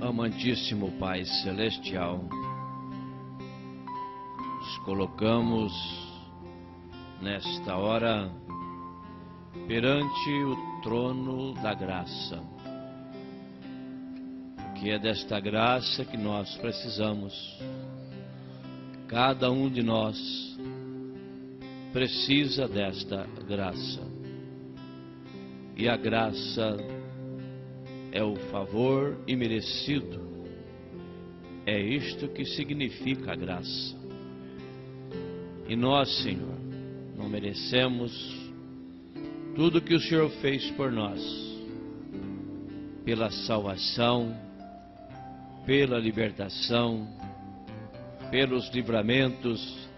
Amantíssimo Pai Celestial, nos colocamos nesta hora perante o trono da graça, que é desta graça que nós precisamos. Cada um de nós precisa desta graça, e a graça é o favor imerecido. É isto que significa a graça. E nós, Senhor, não merecemos tudo que o Senhor fez por nós, pela salvação, pela libertação, pelos livramentos,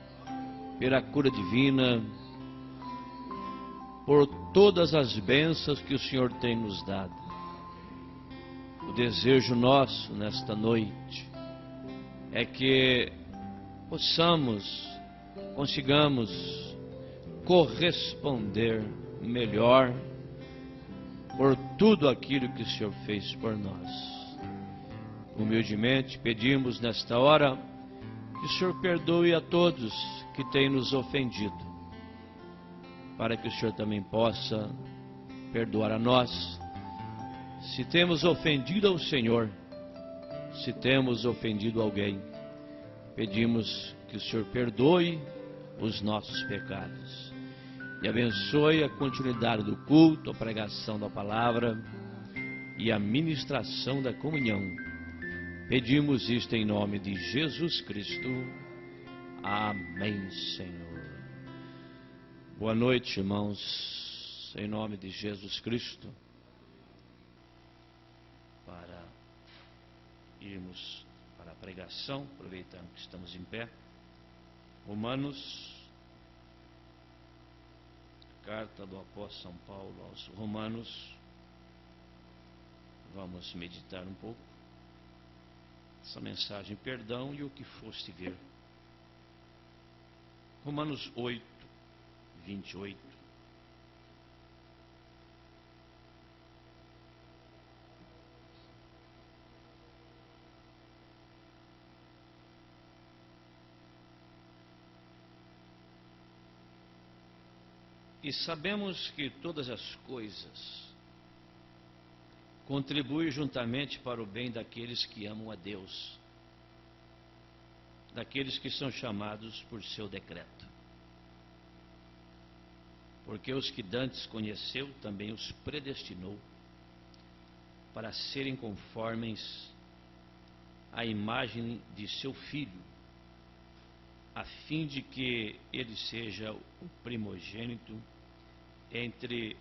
pela cura divina, por todas as bênçãos que o Senhor tem nos dado. O desejo nosso nesta noite é que consigamos corresponder melhor por tudo aquilo que o Senhor fez por nós. Humildemente pedimos nesta hora que o Senhor perdoe a todos que têm nos ofendido, para que o Senhor também possa perdoar a nós. Se temos ofendido ao Senhor, se temos ofendido alguém, pedimos que o Senhor perdoe os nossos pecados e abençoe a continuidade do culto, a pregação da palavra e a ministração da comunhão. Pedimos isto em nome de Jesus Cristo. Amém, Senhor. Boa noite, irmãos, em nome de Jesus Cristo. Para irmos para a pregação, aproveitando que estamos em pé, Romanos, carta do apóstolo São Paulo aos Romanos. Vamos meditar um pouco essa mensagem, perdão e o que foste ver. Romanos 8, 28. E sabemos que todas as coisas contribuem juntamente para o bem daqueles que amam a Deus, daqueles que são chamados por seu decreto. Porque os que dantes conheceu, também os predestinou para serem conformes à imagem de seu Filho, a fim de que ele seja o primogênito entre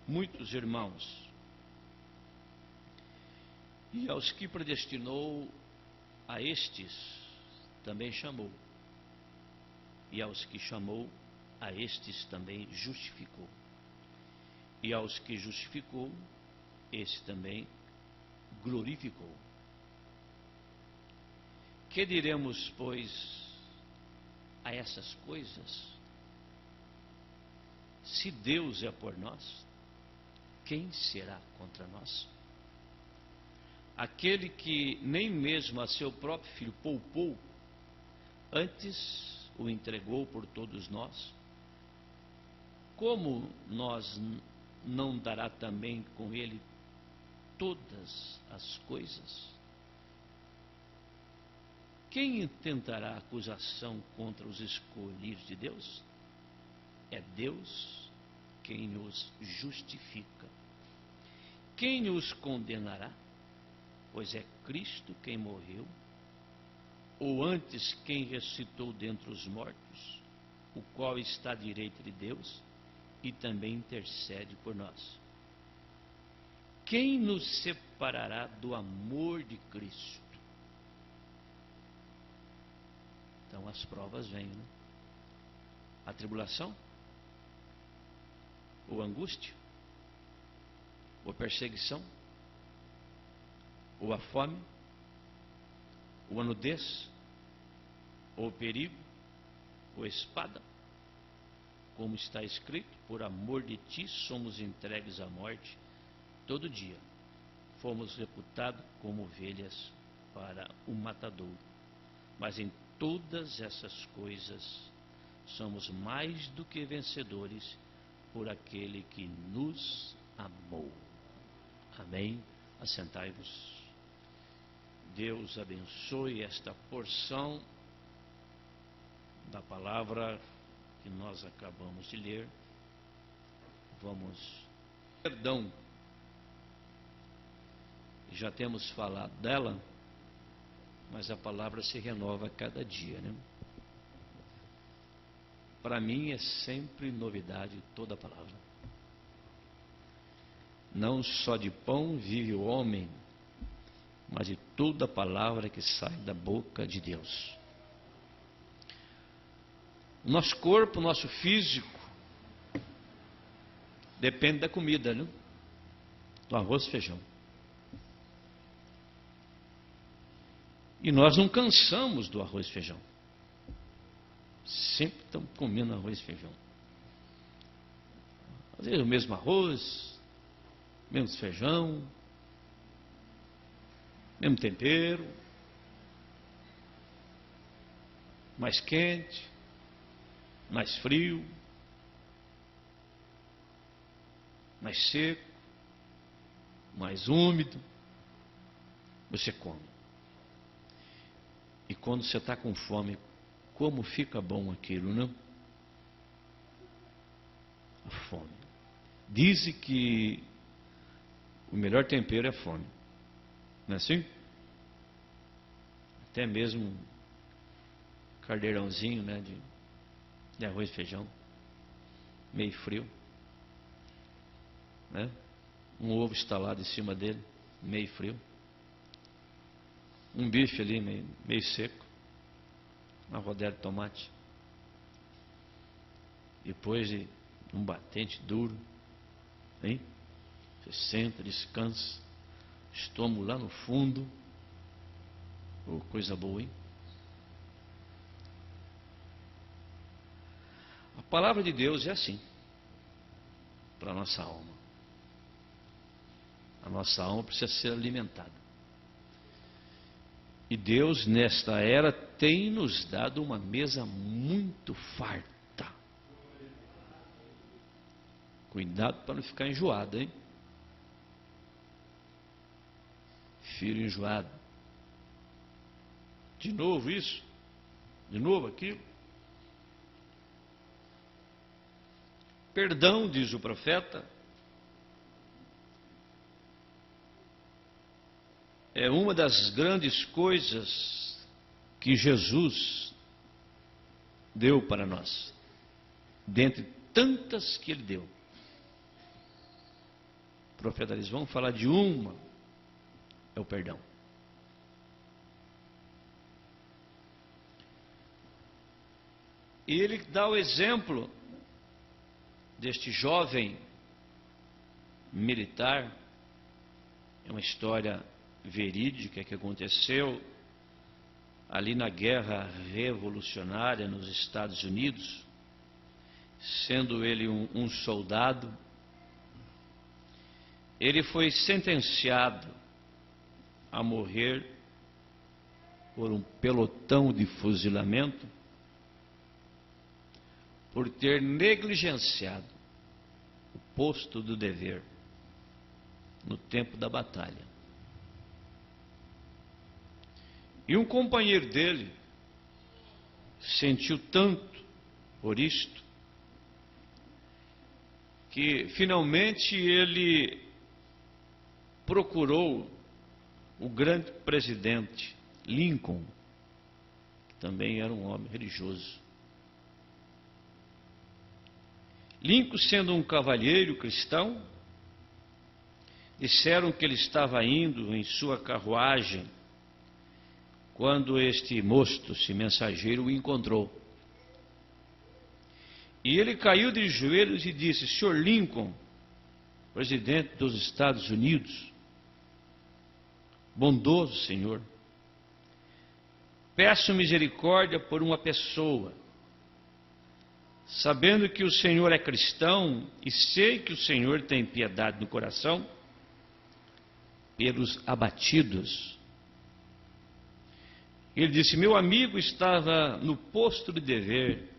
muitos irmãos. E aos que predestinou, a estes também chamou. E aos que chamou, a estes também justificou. E aos que justificou, esse também glorificou. Que diremos, pois, a essas coisas? Se Deus é por nós, quem será contra nós? Aquele que nem mesmo a seu próprio Filho poupou, antes o entregou por todos nós, como nós não dará também com ele todas as coisas? Quem intentará acusação contra os escolhidos de Deus? É Deus quem os justifica. Quem os condenará? Pois é Cristo quem morreu, ou antes quem ressuscitou dentre os mortos, o qual está à direita de Deus e também intercede por nós. Quem nos separará do amor de Cristo? Então as provas vêm, né? A tribulação, ou angústia, ou perseguição, ou a fome, ou a nudez, ou o perigo, ou a espada. Como está escrito, por amor de ti somos entregues à morte todo dia. fomos reputados como ovelhas para o matadouro. Mas em todas essas coisas somos mais do que vencedores por aquele que nos amou. Amém? Assentai-vos. Deus abençoe esta porção da palavra que nós acabamos de ler. Vamos. Perdão. Já temos falado dela, mas a palavra se renova a cada dia, né? Para mim é sempre novidade toda a palavra. Não só de pão vive o homem, mas de toda a palavra que sai da boca de Deus. Nosso corpo, nosso físico, depende da comida, né? Do arroz e feijão. E nós não cansamos do arroz e feijão. Sempre estamos comendo arroz e feijão. Às vezes o mesmo arroz, mesmo feijão, mesmo tempero, mais quente, mais frio, mais seco, mais úmido, você come. E quando você está com fome, como fica bom aquilo, não? A fome. Dizem que o melhor tempero é a fome. Não é assim? Até mesmo um caldeirãozinho, né, de arroz e feijão, meio frio, né? Um ovo estalado em cima dele, meio frio. Um bife ali meio seco, uma rodela de tomate, depois de um batente duro, hein? Você senta, descansa, estômago lá no fundo, oh, coisa boa, hein? A palavra de Deus é assim, para a nossa alma. A nossa alma precisa ser alimentada. E Deus, nesta era, tem nos dado uma mesa muito farta. Cuidado para não ficar enjoado, hein? Filho enjoado. De novo isso? De novo aquilo? Perdão, diz o profeta, é uma das grandes coisas que Jesus deu para nós, dentre tantas que Ele deu. O profeta diz, vamos falar de uma, é o perdão. E Ele dá o exemplo deste jovem militar, é uma história verídica que aconteceu ali na guerra revolucionária nos Estados Unidos, sendo ele um soldado. Ele foi sentenciado a morrer por um pelotão de fuzilamento por ter negligenciado o posto do dever no tempo da batalha. E um companheiro dele sentiu tanto por isto que finalmente ele procurou o grande presidente Lincoln, que também era um homem religioso. Lincoln, sendo um cavalheiro cristão, disseram que ele estava indo em sua carruagem quando este moço, esse mensageiro, o encontrou. E ele caiu de joelhos e disse, Sr. Lincoln, presidente dos Estados Unidos, bondoso Senhor, peço misericórdia por uma pessoa, sabendo que o Senhor é cristão e sei que o Senhor tem piedade no coração, pelos abatidos. Ele disse: meu amigo estava no posto de dever,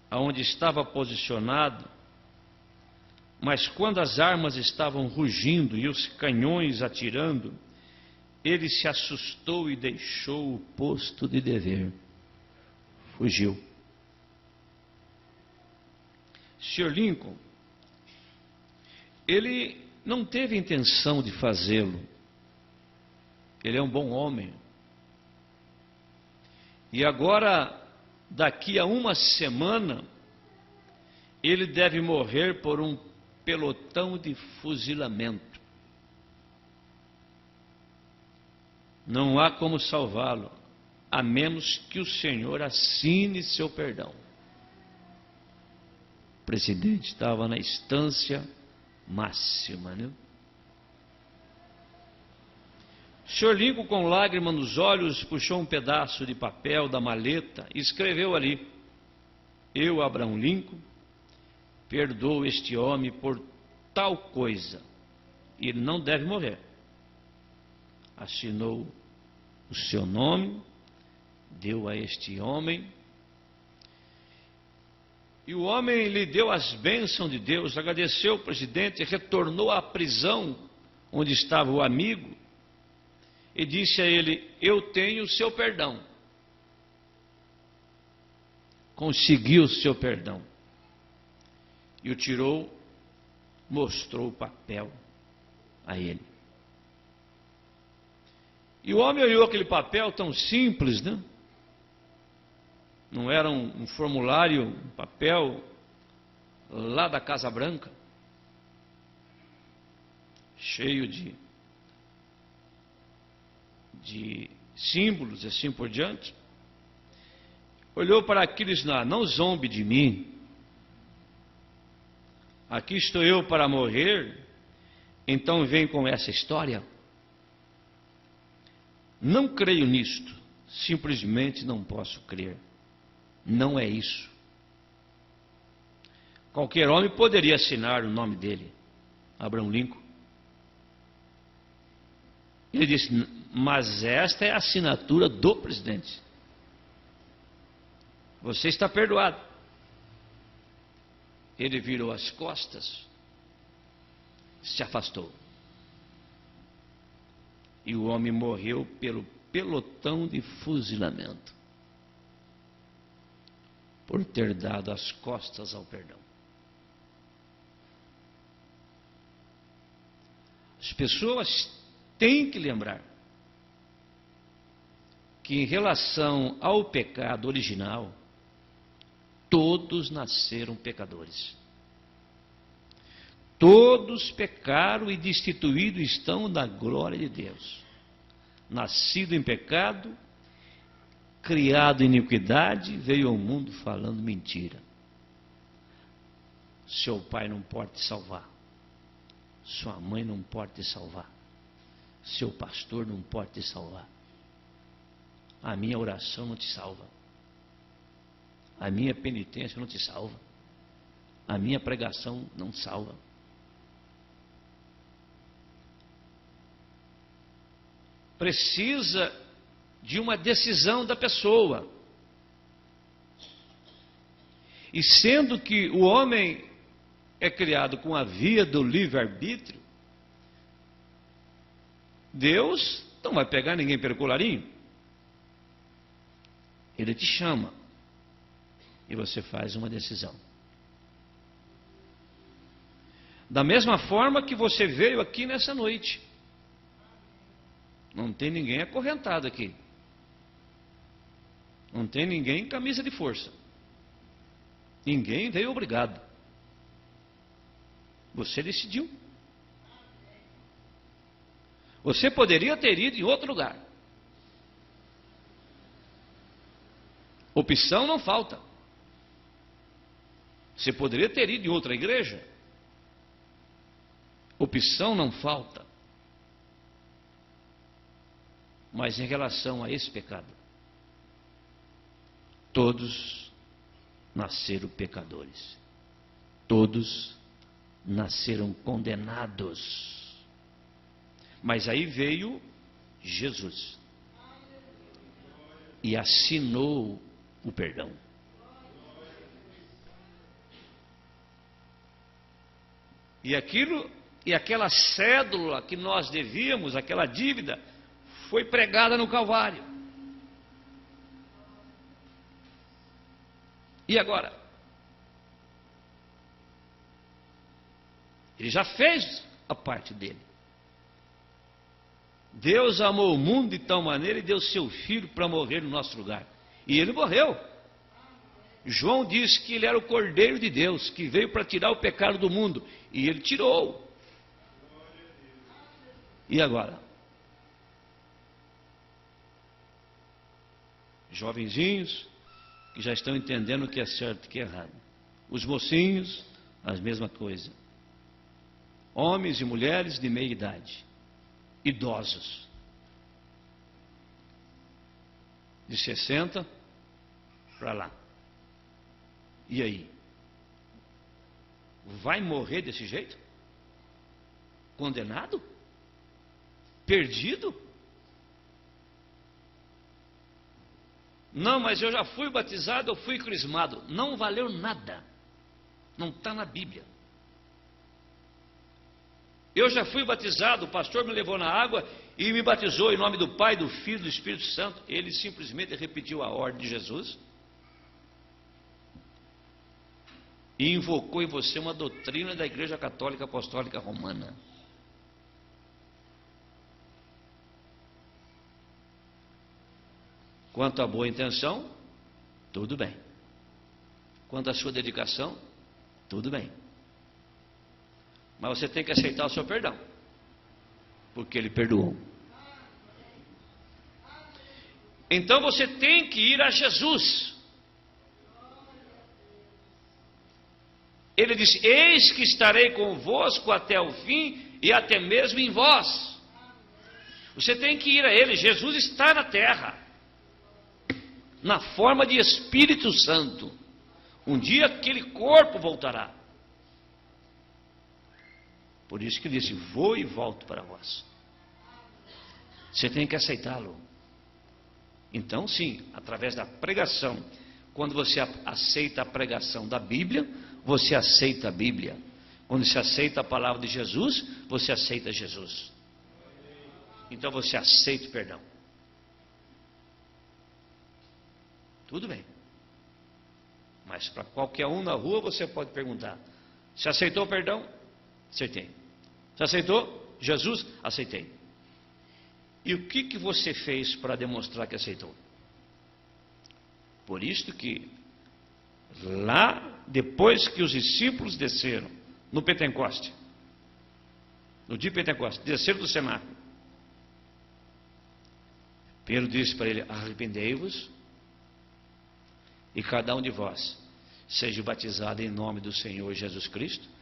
aonde estava posicionado, mas quando as armas estavam rugindo e os canhões atirando, ele se assustou e deixou o posto de dever. Fugiu. Sr. Lincoln, ele não teve intenção de fazê-lo. Ele é um bom homem. E agora, daqui a uma semana, ele deve morrer por um pelotão de fuzilamento. Não há como salvá-lo, a menos que o Senhor assine seu perdão. O presidente estava na instância máxima, né? O Sr. Lincoln, com lágrima nos olhos, puxou um pedaço de papel da maleta e escreveu ali: eu, Abraham Lincoln, perdoo este homem por tal coisa, e ele não deve morrer. Assinou o seu nome, deu a este homem, e o homem lhe deu as bênçãos de Deus, agradeceu o presidente, retornou à prisão onde estava o amigo, e disse a ele: eu tenho o seu perdão. Conseguiu o seu perdão. E o tirou, mostrou o papel a ele. E o homem olhou aquele papel tão simples, né? Não era um formulário, um papel lá da Casa Branca, cheio de símbolos, assim por diante. Olhou para aquilo e disse: não zombe de mim. Aqui estou eu para morrer, então vem com essa história. Não creio nisto, simplesmente não posso crer. Não é isso. Qualquer homem poderia assinar o nome dele, Abraham Lincoln. Ele disse: mas esta é a assinatura do presidente. Você está perdoado. Ele virou as costas, se afastou. E o homem morreu pelo pelotão de fuzilamento, por ter dado as costas ao perdão. As pessoas têm que lembrar que, em relação ao pecado original, todos nasceram pecadores. Todos pecaram e destituídos estão da glória de Deus. Nascido em pecado, criado em iniquidade, veio ao mundo falando mentira. Seu pai não pode te salvar. Sua mãe não pode te salvar. Seu pastor não pode te salvar. A minha oração não te salva. A minha penitência não te salva. A minha pregação não salva. Precisa de uma decisão da pessoa. E sendo que o homem é criado com a via do livre-arbítrio, Deus não vai pegar ninguém pelo colarinho. Ele te chama e você faz uma decisão. Da mesma forma que você veio aqui nessa noite. Não tem ninguém acorrentado aqui. Não tem ninguém em camisa de força. Ninguém veio obrigado. Você decidiu. Você poderia ter ido em outro lugar. Opção não falta. Você poderia ter ido em outra igreja. Opção não falta. Mas em relação a esse pecado, todos nasceram pecadores. Todos nasceram condenados. Mas aí veio Jesus e assinou o perdão. E aquela cédula que nós devíamos, aquela dívida, foi pregada no Calvário. E agora? Ele já fez a parte dele. Deus amou o mundo de tal maneira e deu seu Filho para morrer no nosso lugar. E ele morreu. João diz que ele era o Cordeiro de Deus, que veio para tirar o pecado do mundo. E ele tirou. E agora? Jovenzinhos que já estão entendendo o que é certo e o que é errado. Os mocinhos, a mesma coisa. Homens e mulheres de meia idade. Idosos. De 60 para lá. E aí? Vai morrer desse jeito? Condenado? Perdido? Não, mas eu já fui batizado, eu fui crismado. Não valeu nada. Não está na Bíblia. Eu já fui batizado, o pastor me levou na água e me batizou em nome do Pai, do Filho e do Espírito Santo. Ele simplesmente repetiu a ordem de Jesus e invocou em você uma doutrina da Igreja Católica Apostólica Romana. Quanto à boa intenção, tudo bem. Quanto à sua dedicação, tudo bem. Mas você tem que aceitar o seu perdão, porque Ele perdoou. Então você tem que ir a Jesus. Ele disse: eis que estarei convosco até o fim e até mesmo em vós. Você tem que ir a Ele. Jesus está na terra, na forma de Espírito Santo. Um dia aquele corpo voltará. Por isso que ele disse: vou e volto para vós. Você tem que aceitá-lo. Então sim, através da pregação. Quando você aceita a pregação da Bíblia, você aceita a Bíblia. Quando você aceita a palavra de Jesus, você aceita Jesus. Então você aceita o perdão. Tudo bem. Mas para qualquer um na rua você pode perguntar: você aceitou o perdão? Aceitei. Você aceitou Jesus? Aceitei. E o que você fez para demonstrar que aceitou? Por isso que lá, depois que os discípulos desceram no Pentecoste, no dia de Pentecoste, desceram do cenáculo, Pedro disse para ele: arrependei-vos e cada um de vós seja batizado em nome do Senhor Jesus Cristo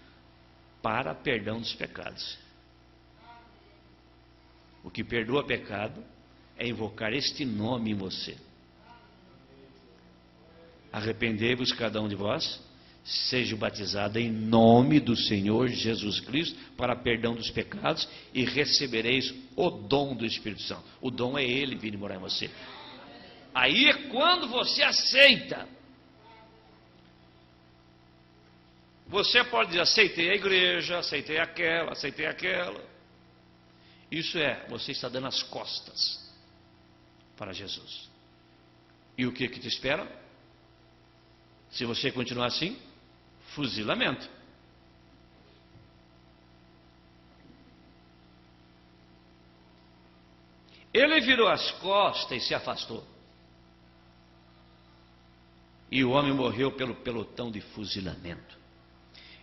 para perdão dos pecados. O que perdoa pecado é invocar este nome em você. Arrependei-vos cada um de vós, seja batizado em nome do Senhor Jesus Cristo para perdão dos pecados e recebereis o dom do Espírito Santo. O dom é Ele vir morar em você. Aí é quando você aceita. Você pode dizer: aceitei a igreja, aceitei aquela, aceitei aquela. Isso é, você está dando as costas para Jesus. E o que te espera? Se você continuar assim, fuzilamento. Ele virou as costas e se afastou. E o homem morreu pelo pelotão de fuzilamento.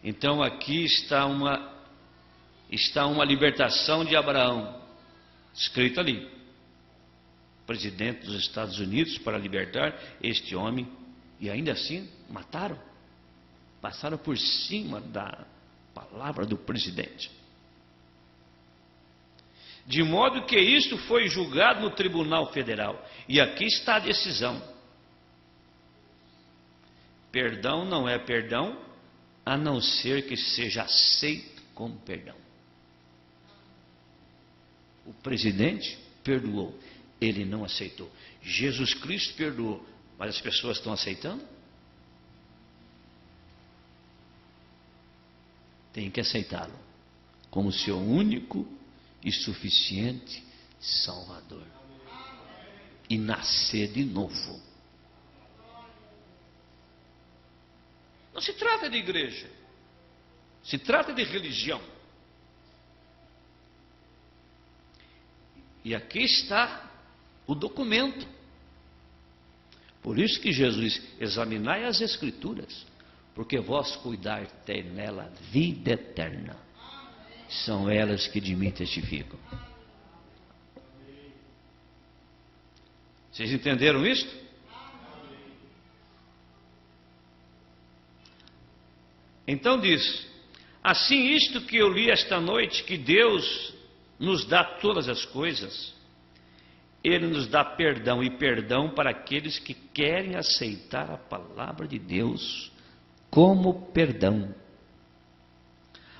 Então aqui está uma libertação de Abraão, escrita ali. Presidente dos Estados Unidos para libertar este homem. E ainda assim mataram. Passaram por cima da palavra do presidente. De modo que isto foi julgado no Tribunal Federal. E aqui está a decisão. Perdão não é perdão, a não ser que seja aceito como perdão. O presidente perdoou, ele não aceitou. Jesus Cristo perdoou, mas as pessoas estão aceitando? Tem que aceitá-lo como seu único e suficiente Salvador. E nascer de novo. Não se trata de igreja, se trata de religião. E aqui está o documento. Por isso que Jesus diz: examinai as Escrituras, porque vós cuidar tem nela vida eterna. São elas que de mim testificam. Vocês entenderam isto? Então diz: assim isto que eu li esta noite, que Deus nos dá todas as coisas, Ele nos dá perdão, e perdão para aqueles que querem aceitar a palavra de Deus como perdão.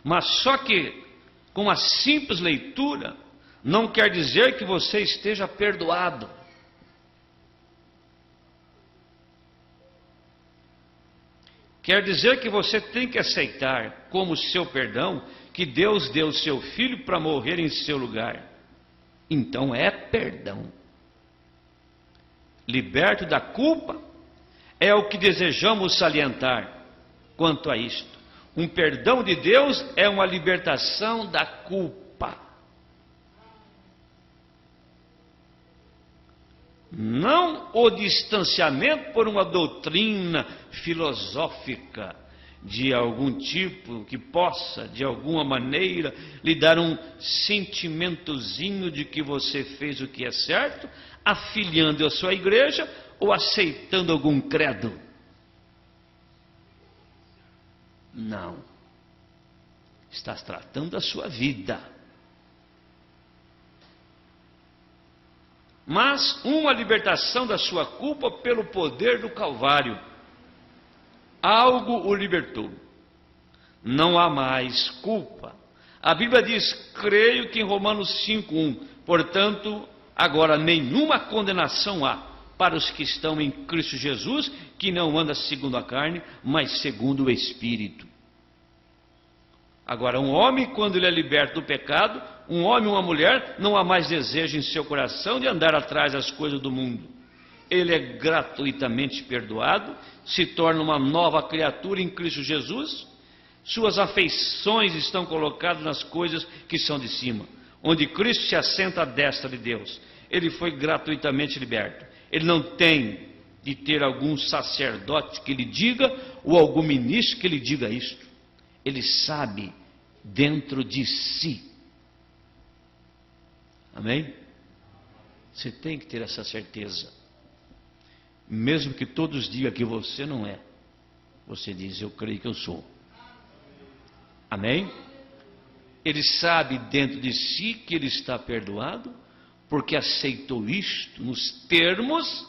Mas só que com a simples leitura não quer dizer que você esteja perdoado. Quer dizer que você tem que aceitar como seu perdão que Deus deu o seu filho para morrer em seu lugar. Então é perdão. Liberto da culpa é o que desejamos salientar quanto a isto. Um perdão de Deus é uma libertação da culpa. Não o distanciamento por uma doutrina filosófica de algum tipo que possa, de alguma maneira, lhe dar um sentimentozinho de que você fez o que é certo, afiliando a sua igreja ou aceitando algum credo. Não. Estás tratando da sua vida. Mas uma libertação da sua culpa pelo poder do Calvário. Algo o libertou. Não há mais culpa. A Bíblia diz, creio que em Romanos 5:1, portanto, agora nenhuma condenação há para os que estão em Cristo Jesus, que não anda segundo a carne, mas segundo o Espírito. Agora, um homem, quando ele é liberto do pecado, um homem ou uma mulher, não há mais desejo em seu coração de andar atrás das coisas do mundo. Ele é gratuitamente perdoado, se torna uma nova criatura em Cristo Jesus, suas afeições estão colocadas nas coisas que são de cima, onde Cristo se assenta à destra de Deus. Ele foi gratuitamente liberto. Ele não tem de ter algum sacerdote que lhe diga, ou algum ministro que lhe diga isto. Ele sabe dentro de si. Amém? Você tem que ter essa certeza. Mesmo que todos digam que você não é, você diz, eu creio que eu sou. Amém? Ele sabe dentro de si que ele está perdoado, porque aceitou isto nos termos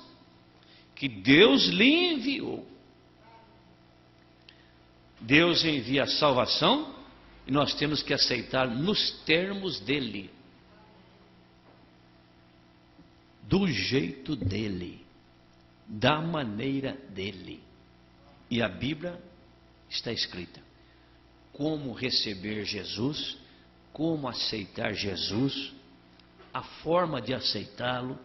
que Deus lhe enviou. Deus envia a salvação e nós temos que aceitar nos termos dele, do jeito dele, da maneira dele. E a Bíblia está escrita: como receber Jesus, como aceitar Jesus, a forma de aceitá-lo,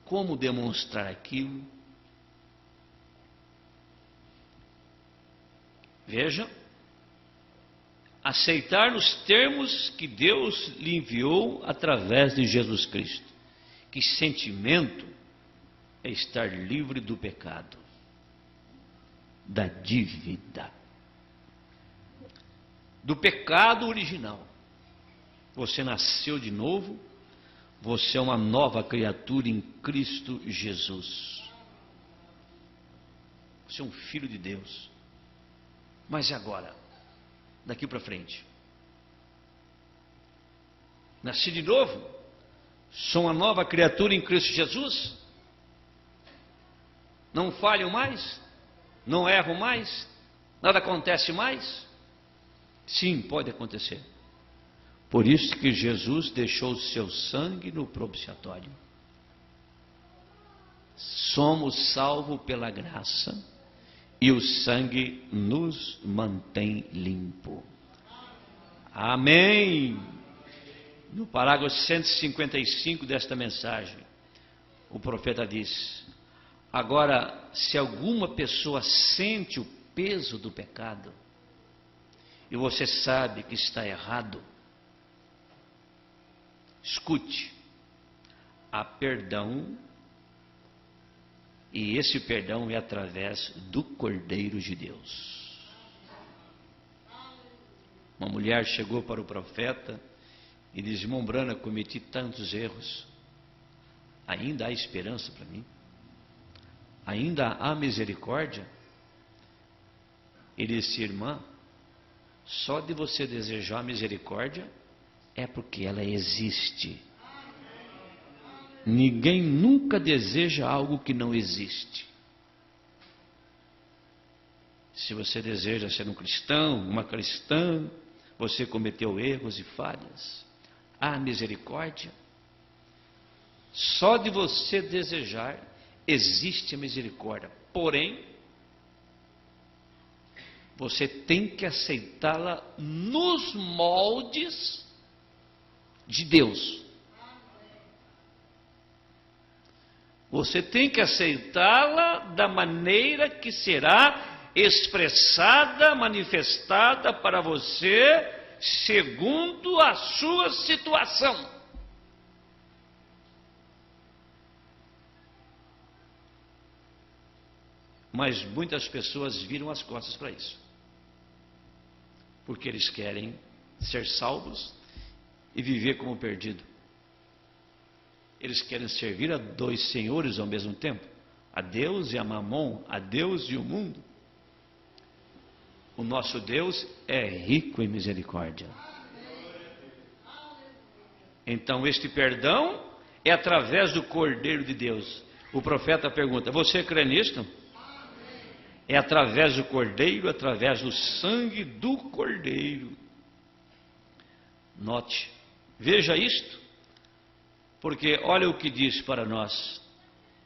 como demonstrar aquilo. Veja, aceitar nos termos que Deus lhe enviou através de Jesus Cristo. Que sentimento é estar livre do pecado, da dívida, do pecado original. Você nasceu de novo, você é uma nova criatura em Cristo Jesus. Você é um filho de Deus. Mas e agora? Daqui para frente? Nasci de novo? Sou uma nova criatura em Cristo Jesus? Não falho mais? Não erro mais? Nada acontece mais? Sim, pode acontecer. Por isso que Jesus deixou o seu sangue no propiciatório. Somos salvos pela graça e o sangue nos mantém limpo. Amém. No parágrafo 155 desta mensagem, o profeta diz: agora, se alguma pessoa sente o peso do pecado e você sabe que está errado, escute, há perdão, e esse perdão é através do Cordeiro de Deus. Uma mulher chegou para o profeta e disse: irmão Brana, cometi tantos erros, ainda há esperança para mim? Ainda há misericórdia? Ele disse: irmã, só de você desejar misericórdia é porque ela existe. Ninguém nunca deseja algo que não existe. Se você deseja ser um cristão, uma cristã, você cometeu erros e falhas, há misericórdia. Só de você desejar existe a misericórdia. Porém, você tem que aceitá-la nos moldes de Deus. Você tem que aceitá-la da maneira que será expressada, manifestada para você, segundo a sua situação. Mas muitas pessoas viram as costas para isso, porque eles querem ser salvos e viver como perdido. Eles querem servir a dois senhores ao mesmo tempo, a Deus e a Mamon, a Deus e o mundo. O nosso Deus é rico em misericórdia. Então este perdão é através do Cordeiro de Deus. O profeta pergunta: você crê nisto? É através do Cordeiro, através do sangue do Cordeiro. Note, veja isto, porque olha o que diz para nós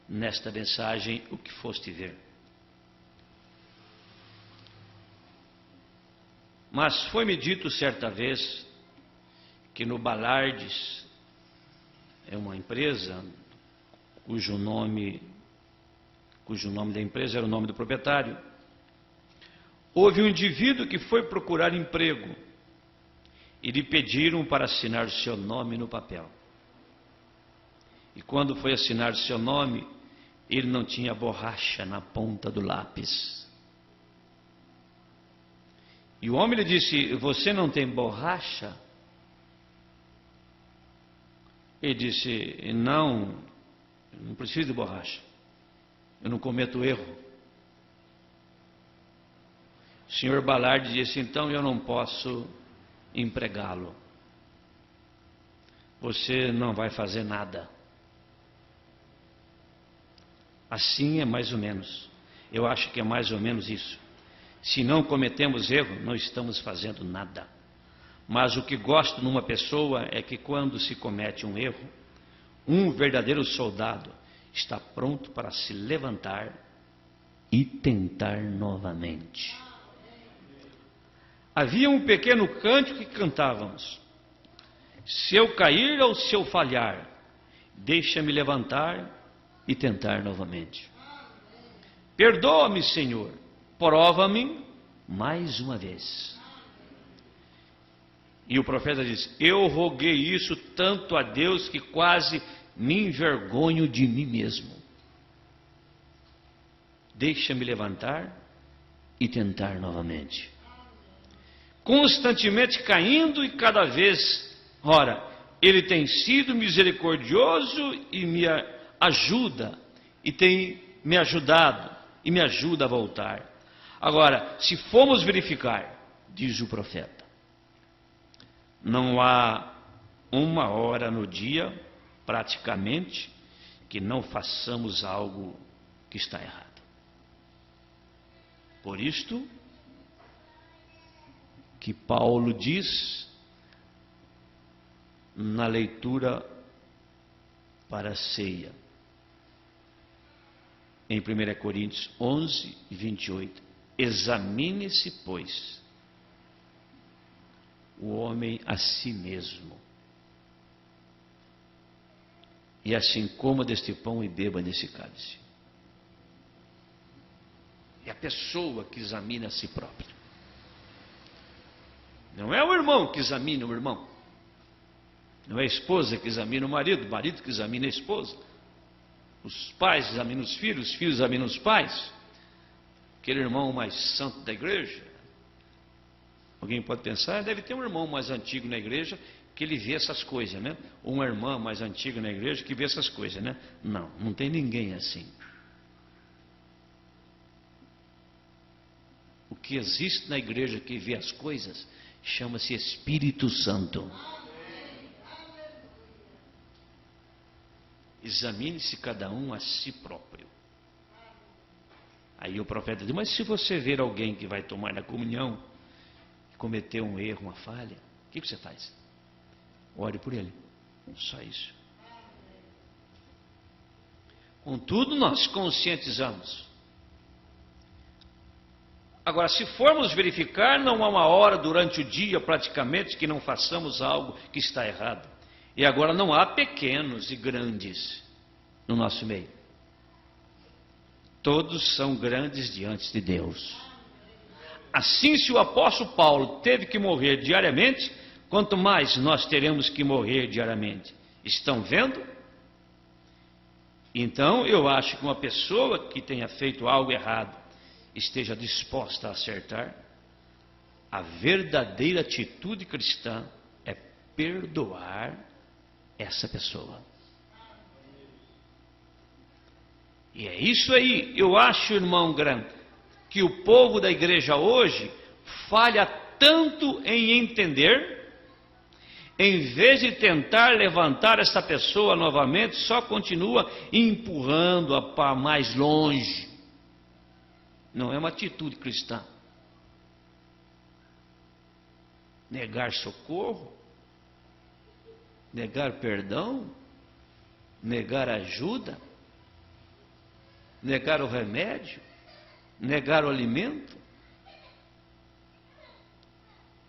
nesta mensagem, o que foste ver. Mas foi-me dito certa vez que no Balardes, é uma empresa cujo nome da empresa era o nome do proprietário, houve um indivíduo que foi procurar emprego e lhe pediram para assinar o seu nome no papel. E quando foi assinar o seu nome, ele não tinha borracha na ponta do lápis. E o homem lhe disse: você não tem borracha? Ele disse: não preciso de borracha, eu não cometo erro. O senhor Balardes disse: então eu não posso empregá-lo, você não vai fazer nada. Assim é mais ou menos, eu acho que é mais ou menos isso. Se não cometemos erro, não estamos fazendo nada. Mas o que gosto numa pessoa é que quando se comete um erro, um verdadeiro soldado está pronto para se levantar e tentar novamente. Havia um pequeno cântico que cantávamos: se eu cair ou se eu falhar, deixa-me levantar e tentar novamente. Perdoa-me, Senhor, prova-me mais uma vez. E o profeta diz: eu roguei isso tanto a Deus que quase me envergonho de mim mesmo. Deixa-me levantar e tentar novamente. Constantemente caindo e cada vez, ora, ele tem sido misericordioso e me ajuda, e tem me ajudado, e me ajuda a voltar. Agora, se formos verificar, diz o profeta, não há uma hora no dia, praticamente, que não façamos algo que está errado. Por isto que Paulo diz na leitura para a ceia. Em 1 Coríntios 11, 28. Examine-se, pois, o homem a si mesmo, e assim coma deste pão e beba desse cálice. É a pessoa que examina a si própria. Não é o irmão que examina o irmão. Não é a esposa que examina o marido que examina a esposa. Os pais examinam os filhos examinam os pais. Aquele irmão mais santo da igreja. Alguém pode pensar, deve ter um irmão mais antigo na igreja que ele vê essas coisas, né? Ou uma irmã mais antiga na igreja que vê essas coisas, né? Não, não tem ninguém assim. O que existe na igreja que vê as coisas chama-se Espírito Santo. Examine-se cada um a si próprio. Aí o profeta diz, mas se você ver alguém que vai tomar na comunhão, cometeu um erro, uma falha, o que você faz? Ore por ele. Só isso. Contudo, nós conscientizamos. Agora, se formos verificar, não há uma hora durante o dia, praticamente, que não façamos algo que está errado. E agora não há pequenos e grandes no nosso meio. Todos são grandes diante de Deus. Assim, se o apóstolo Paulo teve que morrer diariamente, quanto mais nós teremos que morrer diariamente. Estão vendo? Então, eu acho que uma pessoa que tenha feito algo errado, esteja disposta a acertar, a verdadeira atitude cristã é perdoar essa pessoa. E é isso aí. Eu acho, irmão grande, que o povo da igreja hoje falha tanto em entender, em vez de tentar levantar essa pessoa novamente, só continua empurrando-a para mais longe. Não é uma atitude cristã. Negar socorro, negar perdão, negar ajuda, negar o remédio, negar o alimento,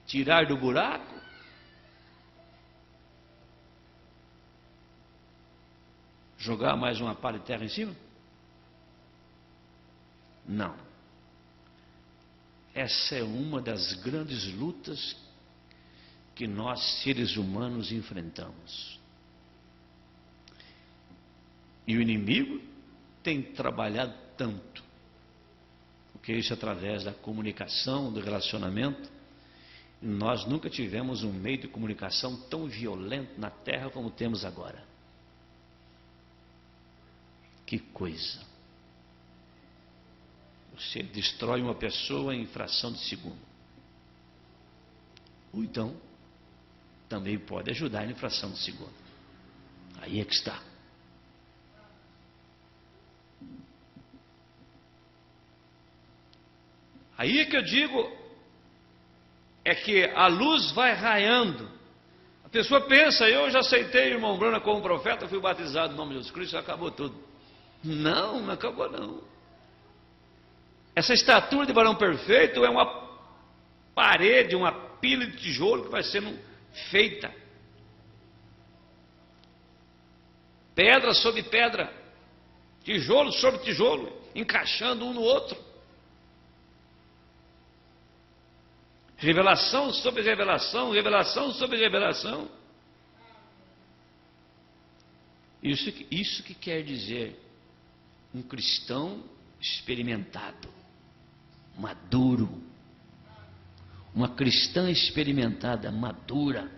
tirar do buraco. Jogar mais uma palha de terra em cima? Não. Essa é uma das grandes lutas que nós, seres humanos, enfrentamos. E o inimigo tem trabalhado tanto, porque isso é através da comunicação, do relacionamento. E nós nunca tivemos um meio de comunicação tão violento na terra como temos agora. Que coisa! Você destrói uma pessoa em fração de segundo. Ou então, também pode ajudar em fração de segundo. Aí é que está. Aí é que eu digo, é que a luz vai raiando. A pessoa pensa, eu já aceitei o irmão Bruna como profeta, fui batizado no nome de Jesus Cristo, já acabou tudo. Não, não acabou não. Essa estatura de varão perfeito é uma parede, uma pilha de tijolo que vai sendo feita. Pedra sobre pedra, tijolo sobre tijolo, encaixando um no outro. Revelação sobre revelação, revelação sobre revelação. Isso que quer dizer um cristão experimentado, maduro. Uma cristã experimentada, madura.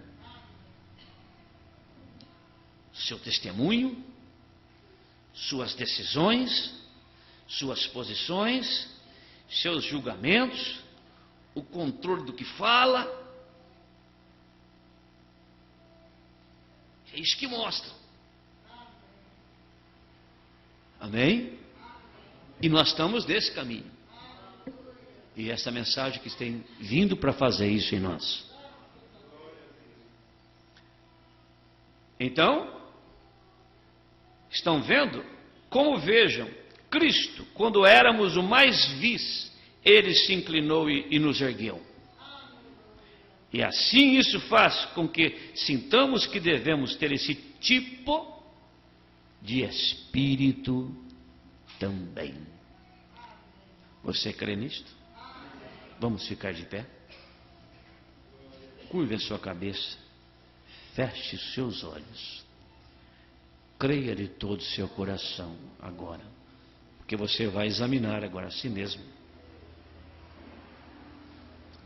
Seu testemunho, suas decisões, suas posições, seus julgamentos, o controle do que fala. É isso que mostra. Amém? E nós estamos nesse caminho. E essa mensagem que tem vindo para fazer isso em nós. Então, estão vendo? Como vejam, Cristo, quando éramos o mais vis, Ele se inclinou e nos ergueu. E assim isso faz com que sintamos que devemos ter esse tipo de espírito também. Você crê nisto? Vamos ficar de pé? Curve a sua cabeça, feche os seus olhos, creia de todo o seu coração agora, porque você vai examinar agora a si mesmo.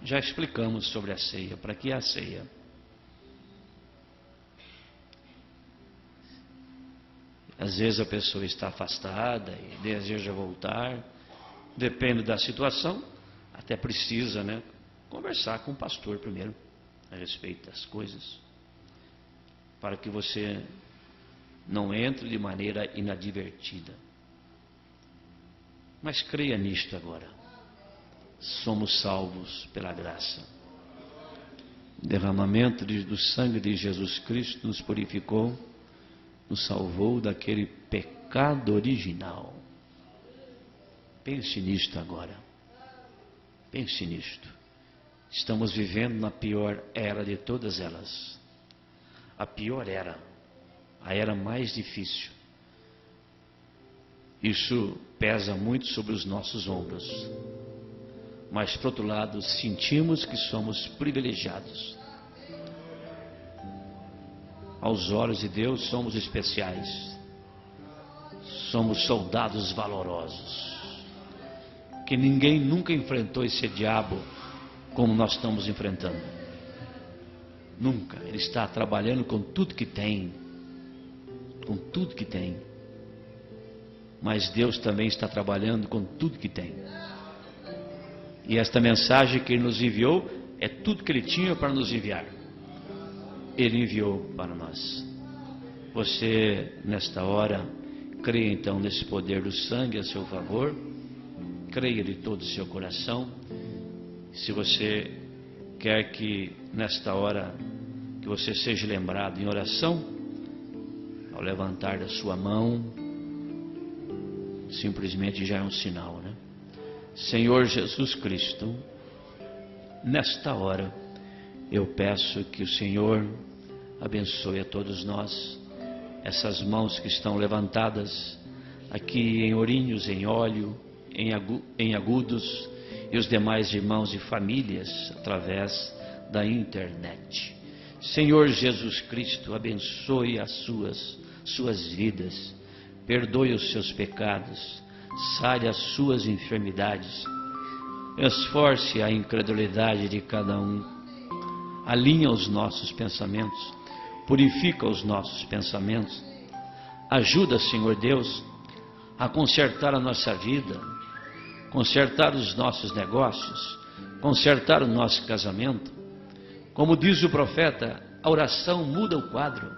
Já explicamos sobre a ceia. Para que é a ceia? Às vezes a pessoa está afastada e deseja voltar, depende da situação, até precisa, conversar com o pastor primeiro a respeito das coisas, para que você não entre de maneira inadvertida. Mas creia nisto agora. Somos salvos pela graça. O derramamento do sangue de Jesus Cristo nos purificou, nos salvou daquele pecado original. Pense nisto agora. Pense nisto. Estamos vivendo na pior era de todas elas. A pior era, a era mais difícil. Isso pesa muito sobre os nossos ombros. Mas, por outro lado, sentimos que somos privilegiados. Aos olhos de Deus, somos especiais. Somos soldados valorosos. Que ninguém nunca enfrentou esse diabo como nós estamos enfrentando. Nunca. Ele está trabalhando com tudo que tem. Com tudo que tem. Mas Deus também está trabalhando com tudo que tem. E esta mensagem que Ele nos enviou é tudo que Ele tinha para nos enviar. Ele enviou para nós. Você, nesta hora, creia então nesse poder do sangue a seu favor. Creia de todo o seu coração. Se você quer que, nesta hora, que você seja lembrado em oração, ao levantar da sua mão, simplesmente já é um sinal, Senhor Jesus Cristo, nesta hora, eu peço que o Senhor abençoe a todos nós, essas mãos que estão levantadas aqui em Ourinhos, em óleo, em Agudos, e os demais irmãos e famílias através da internet. Senhor Jesus Cristo, abençoe as suas vidas, perdoe os seus pecados, sare as suas enfermidades, esforce a incredulidade de cada um, alinha os nossos pensamentos, purifica os nossos pensamentos, ajuda, Senhor Deus, a consertar a nossa vida, consertar os nossos negócios, consertar o nosso casamento. Como diz o profeta, a oração muda o quadro.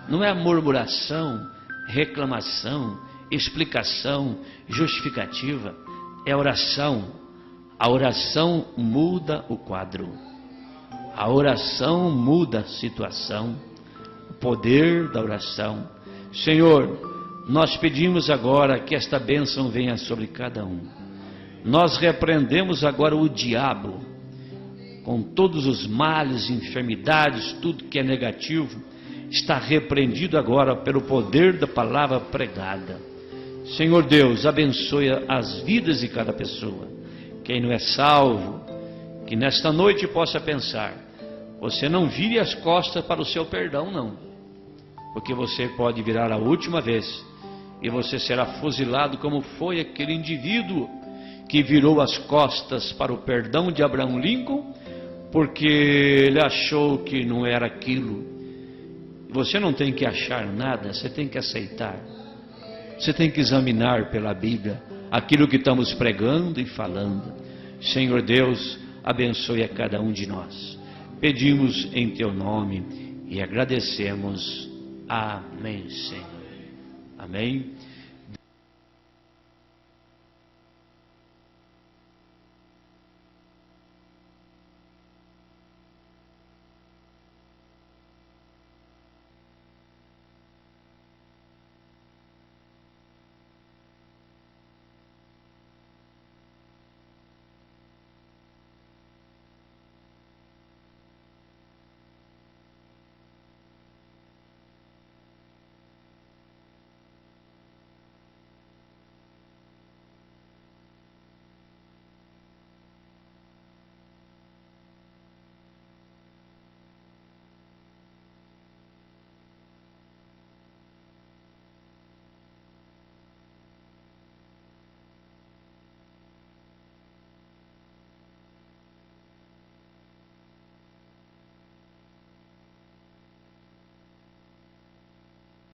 Não é a murmuração, reclamação, explicação, justificativa. É a oração. A oração muda o quadro. A oração muda a situação. O poder da oração. Senhor, nós pedimos agora que esta bênção venha sobre cada um. Nós repreendemos agora o diabo, com todos os males, enfermidades, tudo que é negativo, está repreendido agora pelo poder da palavra pregada. Senhor Deus, abençoe as vidas de cada pessoa. Quem não é salvo, que nesta noite possa pensar, você não vire as costas para o seu perdão, não, porque você pode virar a última vez, e você será fuzilado como foi aquele indivíduo que virou as costas para o perdão de Abraham Lincoln, porque ele achou que não era aquilo. Você não tem que achar nada, você tem que aceitar. Você tem que examinar pela Bíblia aquilo que estamos pregando e falando. Senhor Deus, abençoe a cada um de nós. Pedimos em Teu nome e agradecemos. Amém, Senhor. Amém.